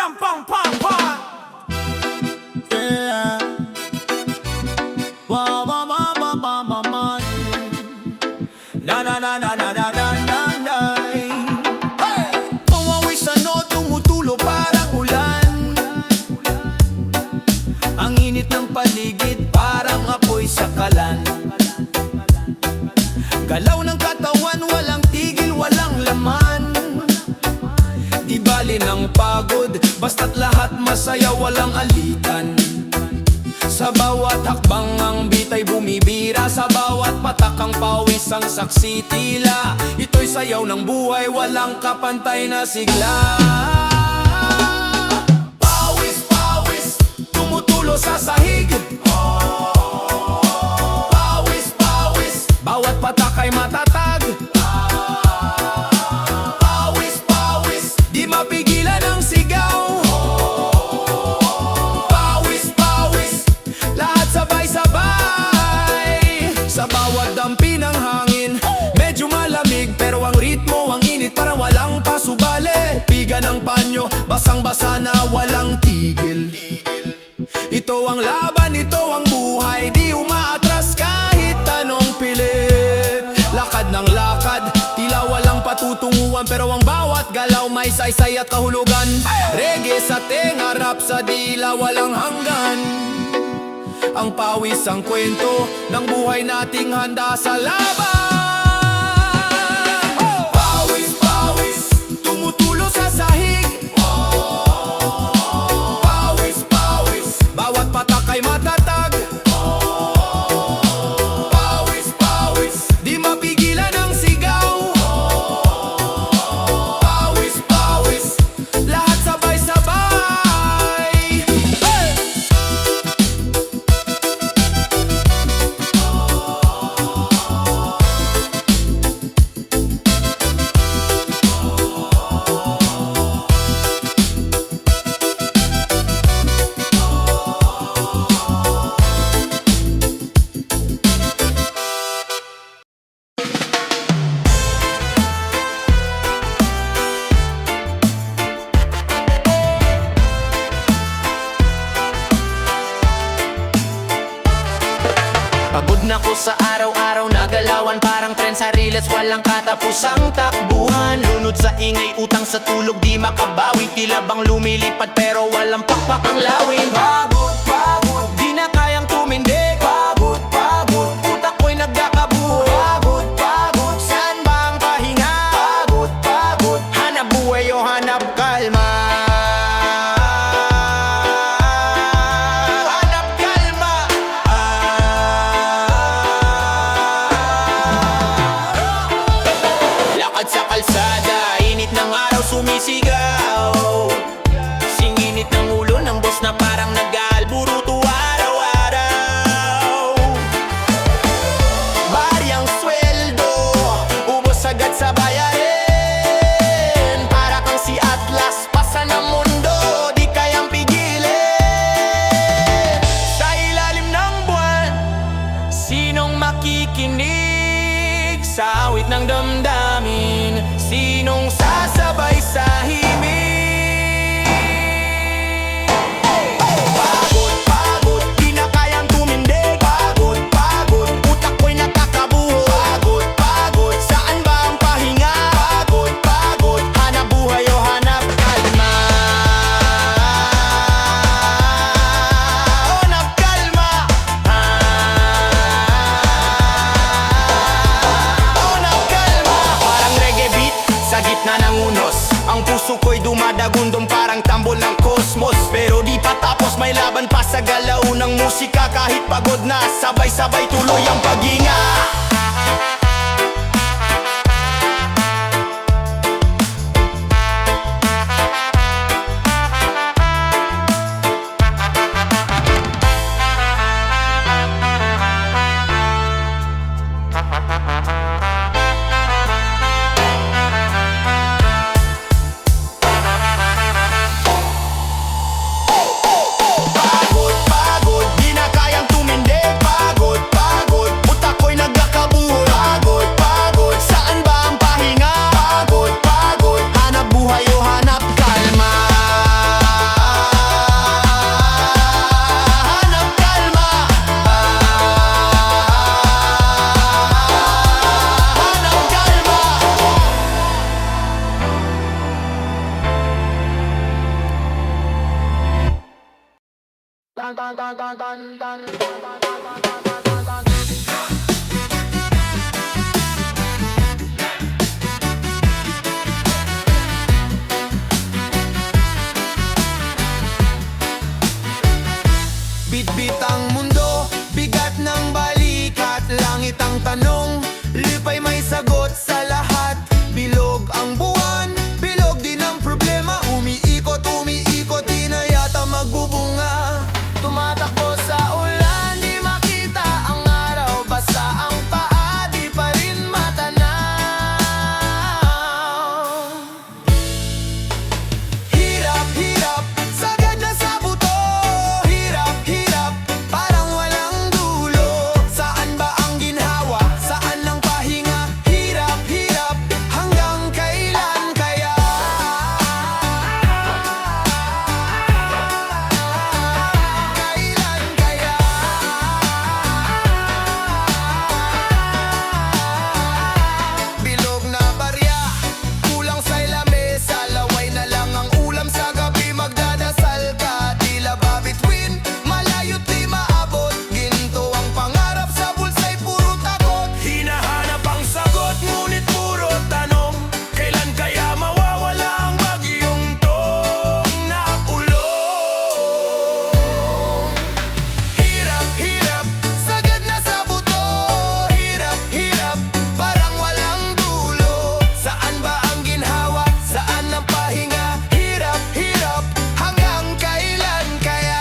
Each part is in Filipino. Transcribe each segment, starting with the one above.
pam pam pam pam. Yeah. Wa wa wa wa wa wa wa. Na na na na na na na na na. Pawawisan o tumutulo parang ulan. Ang init ng paligid parang apoy sa kalan. Galaw ng katawan walang tigil, walang laman. Di bali ng pagod, basta't lahat masaya, walang alitan. Sa bawat hakbang ang bitay bumibira, sa bawat patak ang pawis ang saksi tila. Ito'y sayaw ng buhay, walang kapantay na sigla. Pawis, pawis, tumutulo sa sahig. Pawis, pawis, bawat patak ay matatag. Pawis, pawis, di mapigilan ang sigaw. Pawis, pawis, lahat sabay-sabay. Sa bawat dampi ng hangin, medyo malamig, pero ang ritmo, ang init, para walang pasubali. Piga ng panyo, basang-basa na walang tigil. Ito ang laban, ito ang buhay, di umaatras kahit anong pilit. Lakad ng lakad, tila walang patutunguhan, pero ang bawat galaw may saysay at kahulugan. Reggae sa tenga, rap sa dila, walang hanggan. Ang pawis ang kwento ng buhay nating handa sa laban. Pawis, pawis, tumutulo sa sahig. Pawis, pawis, bawat patak ay matatag. Pawis, pawis, di mapigilan ang sigaw. Pawis, pawis, lahat sabay-sabay. Hey! Pagod na ko sa araw-araw na galawan, parang tren sa riles, walang katapusang takbuhan. Lunod sa ingay, utang sa tulog, di makabawi. Tila bang lumilipad pero walang pakpak ang lawin. Pagod, pagod, di na kayang tumindig. Pagod, pagod, utak ko'y nagkakabuo. Pagod, pagod, saan ba ang pahinga? Pagod, pagod, hanap buhay o hanap kalma. Sa kalsada, init ng araw sumisigaw. Singinit ng ulo ng boss na parang nag-aalburuto araw-araw. Baryang sweldo, ubos agad sa bayarin. Para kang si Atlas, pasa ng mundo, di kayang pigilin. Sa ilalim ng buwan, sinong makikinig sa awit ng damdamin? Sinong sasabay sa himig? Pagod, pagod, di na kayang tumindig. Pagod, pagod, utak ko'y nakakabuo. Pagod, pagod, saan ba ang pahinga? Pagod, pagod, hanap buhay o hanap kalma. Hanap kalma. Hanap kalma. Parang reggae beat sa gitna ng unos, ang puso ko'y dumadagundong parang tambol ng kosmos. Pero di pa tapos, may laban pa sa galaw ng musika. Kahit pagod na, sabay-sabay tuloy ang paghinga. Pagod, pagod, di na kayang tumindig. Pagod, pagod, utak ko'y nagkakabuo. Bitbit ang mundo, bigat ng balikat. Langit ang tanong, lipay may sagot sa lahat. Bilog ang buwan, bilog din ang problema. Umiikot, umiikot, di na yata magbubunga. Tumatakbo sa ulan, di makita ang araw. Basta ang paa, di pa rin matanaw. Hirap, hirap, sagad na sa buto. Hirap, hirap, parang walang dulo. Saan ba ang ginhawa? Saan ang pahinga? Hirap, hirap, hanggang kailan kaya? Kailan kaya? Bilog na barya, kulang sa lamesa. Laway na lang ang ulam sa gabi. Magdadasal ka, tila ba between malayo't di maabot. Ginto ang pangarap sa bulsa'y puro takot. Hinahanap ang sagot, ngunit puro tanong. Kailan kaya mawawala ang bagyong tong na ulong? Hirap, hirap, sagad na sa buto. Hirap, hirap, parang walang dulo. Saan ba ang ginhawa? Saan ang pahinga? Hirap, hirap, hanggang kailan kaya?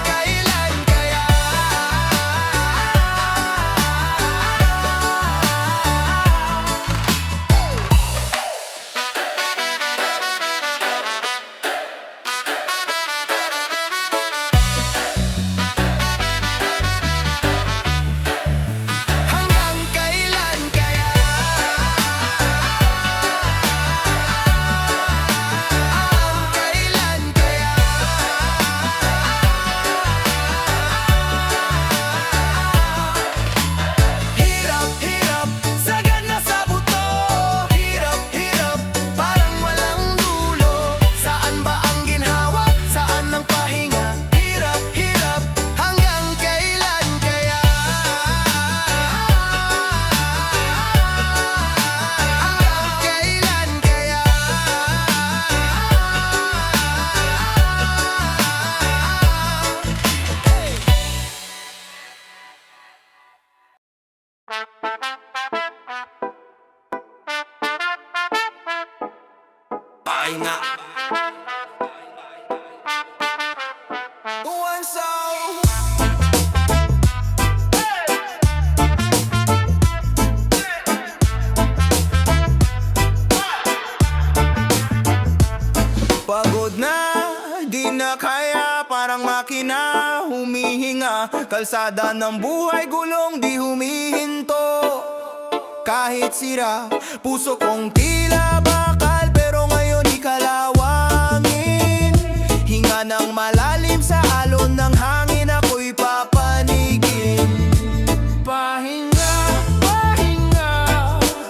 Kailan kaya? Hanggang kailan kaya? Kailan kaya? Hirap, hirap, sagad na sa buto. Hirap, hirap, parang walang dulo. Saan ba ang ginhawa? Saan ang pahinga? Hirap, hirap, hanggang kailan kaya? Kailan kaya? Pahinga. Once out. Pagod na, di na kaya, parang makina humihinga. Kalsada ng buhay, gulong di humihinto. Kahit sira, puso kong tila bakal, pero ngayon ikalawangin. Hinga ng malalim sa alon ng hangin, ako'y papanigin. Pahinga, pahinga,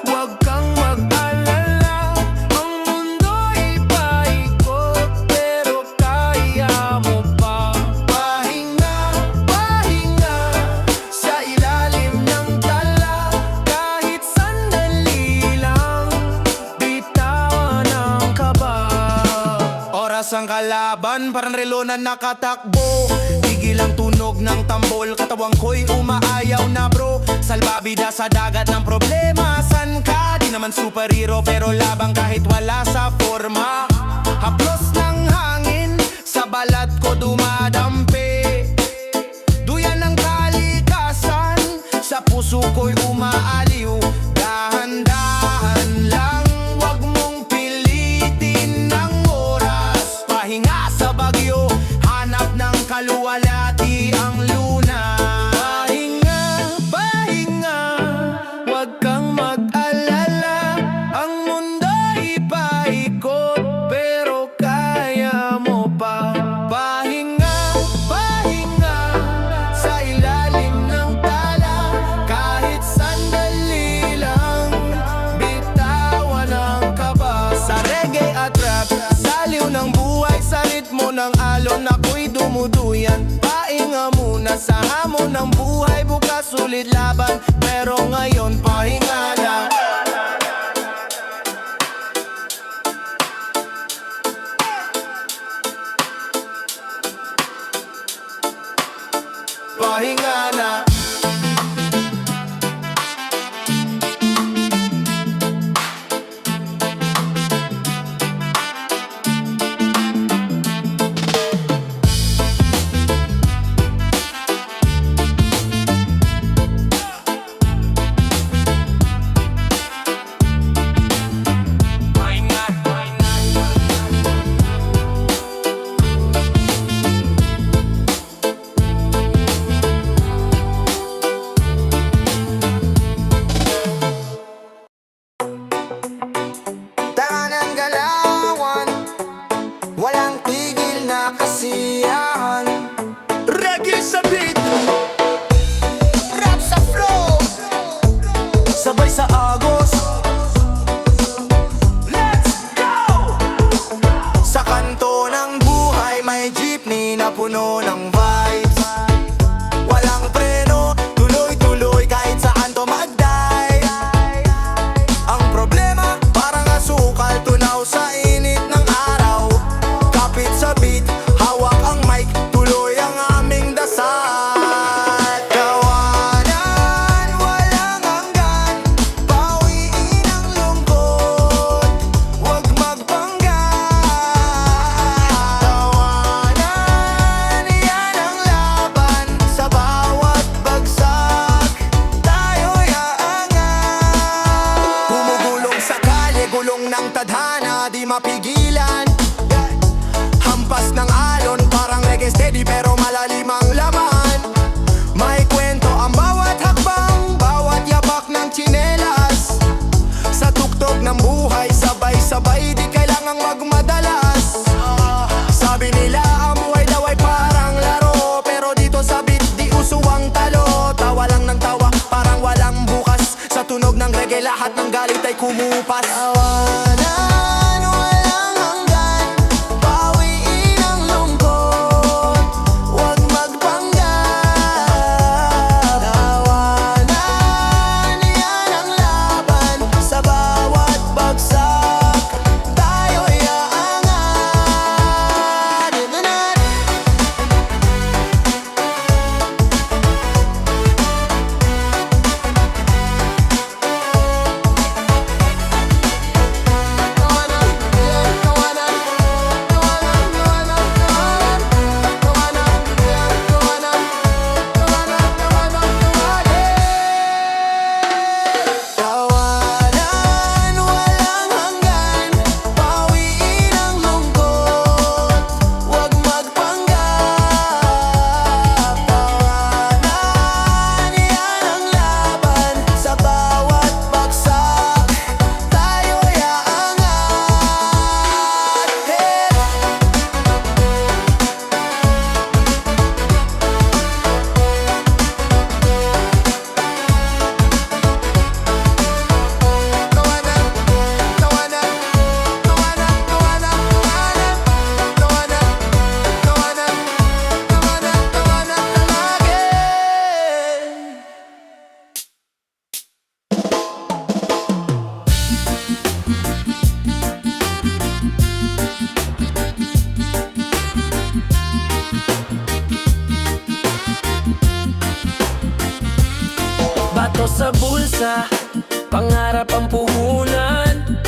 huwag kang mag-alala. Ang mundo'y paikot, pero kaya mo pa. Pahinga, pahinga, sa ilalim ng tala. Kahit sandali lang, bitawan ang kaba. Oras ang kalaban, parang relo na nakatakbo. Tigil ang tunog ng tambol, katawang ko'y umaayaw na bro. Salbabida sa dagat ng problema, san ka? Di naman superhero pero labang kahit wala sa forma. Haplos ng hangin, sa balat ko dumadampi. Duyan ng kalikasan, sa puso ko'y umaaliw. Dahan-dahan lang, wag mong pilitin ng oras. Pahinga sa bagyo, hanap ng kaluwalhati ang luna. Pahinga, pahinga, wag kang mag-alala. Ang mundo'y paikot, tuluyan. Pahinga muna sa hamon ng buhay, bukas ulit laban, pero ngayon pahinga na. Pahinga na. Tanang galawan, walang tigil na kasiyahan. Reggae sa beat, rap sa flow, sabay sa agos. Let's go! Sa kanto ng buhay may jeepney na puno ng vibes. Walang preno, tuloy-tuloy kahit saan tumagday. Ang problema, parang asukal, tunaw sa init ng araw. Kapit sa beat, hawak ang mic, tuloy ang aming dasal. Tawanan, walang hanggan, bawiin ang lungkot, huwag magpanggap. Tawanan, yan ang laban, sa bawat bagsak, tayo'y aangat. Gumugulong sa kalye, gulong ng tadhana, di mapigilan. Hampas ng alon, parang reggae steady pero malalim ang laman. May kwento ang bawat hakbang, bawat yapak ng tsinelas. Sa tuktok ng buhay, sabay-sabay, di kailangang magmadalas. Sabi nila ang buhay daw ay parang laro, pero dito sa beat di usuwang talo. Tawa lang ng tawa, parang walang bukas. Sa tunog ng reggae, lahat ng galit ay kumupas. Tawanan, walang hanggan, bawiin ang lungkot, huwag magpanggap. Tawanan, yan ang laban, sa bawat bagsak, tayo'y aangat. Tawanan, walang hanggan, bawiin ang lungkot, huwag magpanggap. Tawanan, yan ang laban, sa bawat bagsak, tayo'y aangat. Tawanan, tawanan, tawanan, tawanan, tawanan, tawanan, tawanan, tawanan, tawanan, tawagin. Bato sa bulsa, pangarap ang puhunan.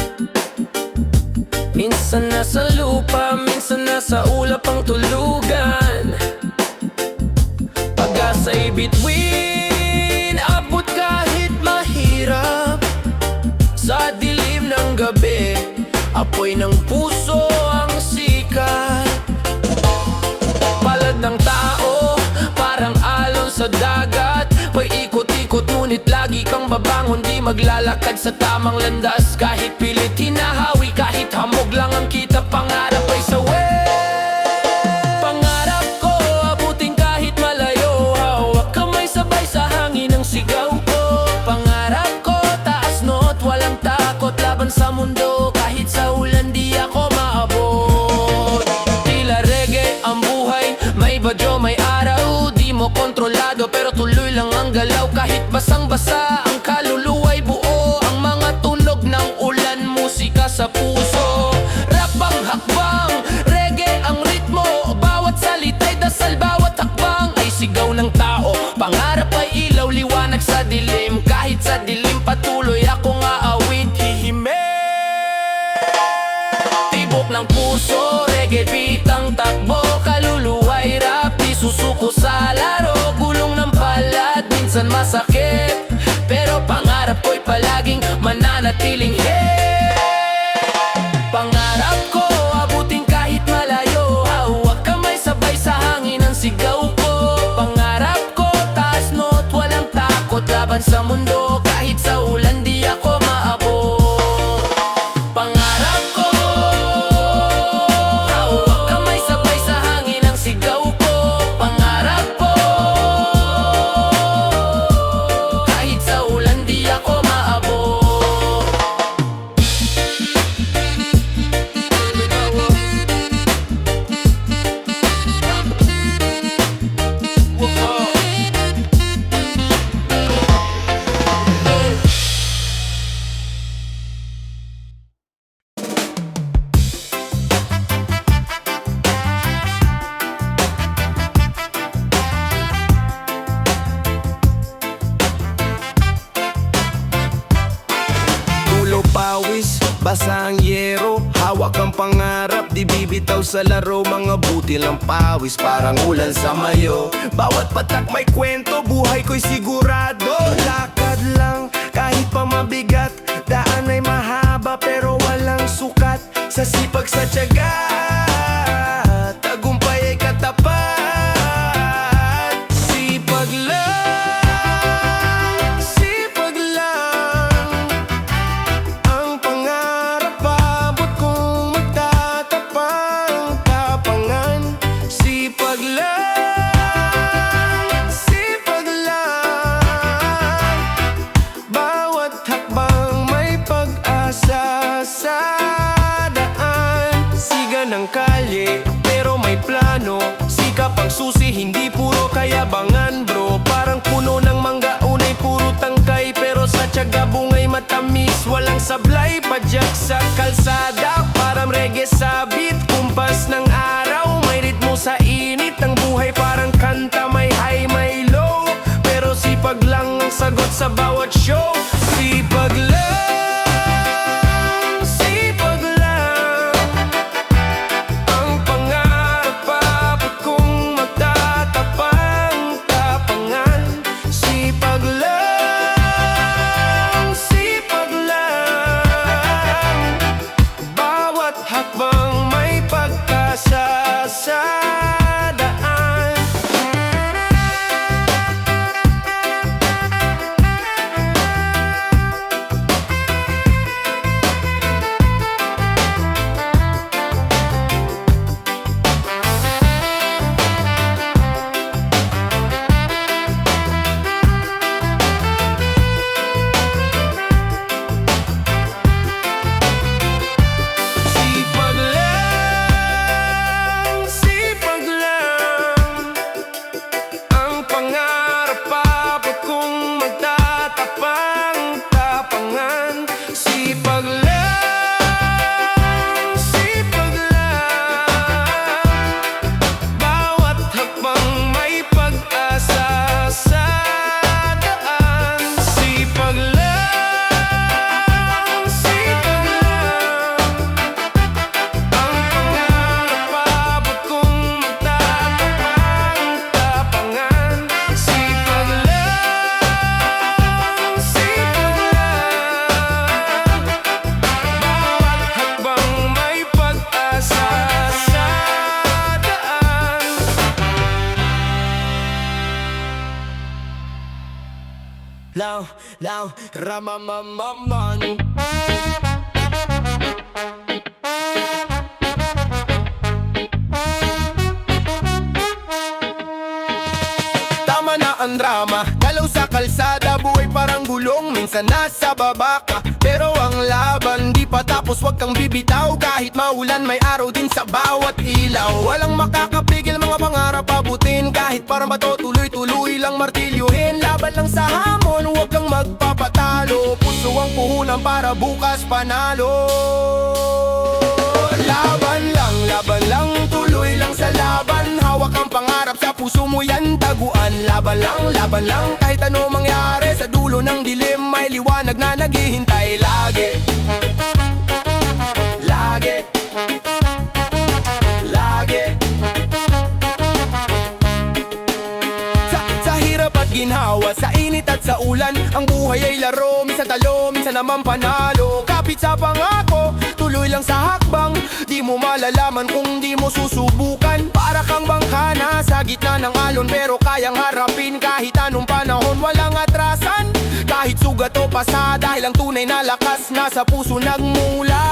Minsan nasa lupa, minsan nasa ulap ang tulugan. Pag-asa'y bituin, abot kahit mahirap. Sa dilim ng gabi, apoy ng puso ang sikat. Palad ng tao, parang alon sa dagat. Paikot-ikot ngunit lagi kang babangon, di maglalakad sa tamang landas. Kahit pilit hinahawi, kahit hamog lang ang kita, pangarap ay sawi. Pangarap ko, abutin kahit malayo, hawak kamay sabay sa hangin ang sigaw ko. Pangarap ko, taas no't walang takot, laban sa mundo, kahit sa ulan di ako maabot. Tila reggae ang buhay, may Basang-basa ang kaluluwa'y buo, ang mga tunog ng ulan, musika sa puso. Rap ang hakbang, reggae ang ritmo, bawat salita'y dasal, bawat hakbang ay sigaw ng tao. Pangarap ay ilaw, liwanag sa dilim, kahit sa dilim patuloy akong aawit, hihimik. Tibok ng puso, reggae beat ang takbo, kaluluwa'y rap, di susuko sa laro. Gulong ng balat, minsan masakit, pero pangarap ko'y palaging mananatiling hit. Pangarap ko, abutin kahit malayo, hawak kamay sabay sa hangin ang sigaw ko. Pangarap ko, taas no't walang takot, laban sa mundo kahit sa ulan di ako maabot. Pangarap ko, hawak kamay sabay sa hangin ang sigaw ko. Pangarap ko, kahit sa ulan di ako maabot. Tulo pawis, basa ang yero, hawak ang pangarap, di bibitaw sa laro. Mga butil ng pawis, parang ulan sa mayo. Bawat patak may kwento, buhay ko'y sigurado. Lakad lang, kahit pa mabigat, daan ay mahaba pero walang sukat. Sa sipag sa tiyaga, tagumpay ay katapat. Sipag lang, sipag lang, ang pangarap abot kung magtatapang tapangan. Sipag lang, sipag lang, bawat hakbang may pag-asa sa daan. Siga ng kalye, pero may plano, sikap ang susi, hindi puro kayabangan bro. Parang puno ng mangga, unay puro tangkay, pero sa tiyaga bungay matamis, walang sablay. Padyak sa kalsada, parang reggae sa beat, kumpas ng araw, may ritmo sa init. Ang buhay parang kanta, may high, may low, pero sipag lang ang sagot sa bawat show. Sipag lang, sipag lang, ang pangarap abot kung magtatapang tapangan. Sipag lang, sipag lang, bawat hakbang may pag-asa sa daan. Sipag lang, sipag lang, ang pangarap abot kung magtatapang tapangan. Sipag lang, sipag lang, bawat hakbang may pag-asa sa daan. Sipag lang, sipag lang, ang pangarap abot kung magtatapang tapangan. Sipag lang, sipag lang, bawat hakbang may pag-asa sa daan. Lao, lao, ramamamaman. Tama na ang drama, galaw sa kalsada, buhay parang gulong, minsan nasa baba ka. Pero ang laban di pa tapos, wag kang bibitaw. Kahit maulan may araw din sa bawat ilaw. Walang makakapigil, mga pangarap abutin. Kahit parang bato tuloy-tuloy lang martilyuhin. Laban lang sa hamon, huwag kang magpapatalo. Puso ang puhunan para bukas panalo. Laban lang, tuloy lang sa laban. Hawak ang pangarap sa puso mo yan taguan. Laban lang, kahit ano mangyari. Sa dulo ng dilim may liwanag na naghihintay lagi. Lagi. Sa hirap at ginhawa, sa init at sa ulan, ang buhay ay laro, minsan talo, minsan naman panalo. Kapit sa pangako, tuloy lang sa hakbang. Di mo malalaman kung di mo susubukan. Para kang bangka na sa gitna ng alon, pero kayang harapin kahit anong panahon. Walang atrasan, kahit sugat o pasa, dahil ang tunay na lakas nasa puso nagmula.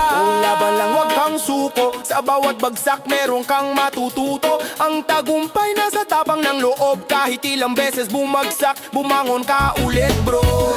Laban lang, wag kang suko, sa bawat bagsak meron kang matututo. Ang tagumpay nasa tapang ng loob, kahit ilang beses bumagsak, bumangon ka ulit bro.